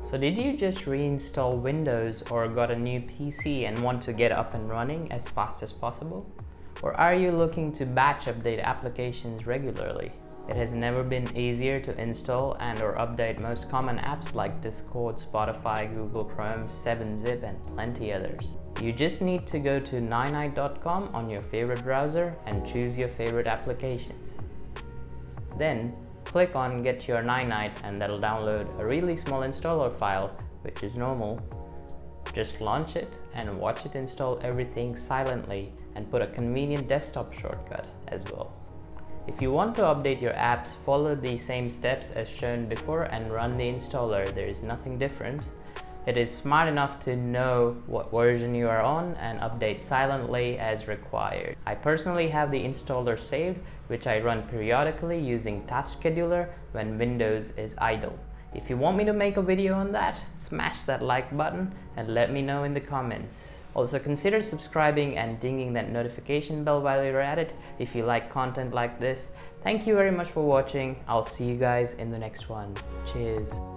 So did you just reinstall Windows or got a new PC and want to get up and running as fast as possible? Or are you looking to batch update applications regularly? It has never been easier to install and or update most common apps like Discord, Spotify, Google Chrome, 7-Zip and plenty others. You just need to go to ninite.com on your favorite browser and choose your favorite applications. Then click on Get Your Ninite and that'll download a really small installer file, which is normal. Just launch it and watch it install everything silently and put a convenient desktop shortcut as well. If you want to update your apps, follow the same steps as shown before and run the installer. There is nothing different. It is smart enough to know what version you are on and update silently as required. I personally have the installer saved, which I run periodically using Task Scheduler when Windows is idle. If you want me to make a video on that, smash that like button and let me know in the comments. Also consider subscribing and dinging that notification bell while you're at it if you like content like this. Thank you very much for watching. I'll see you guys in the next one. Cheers.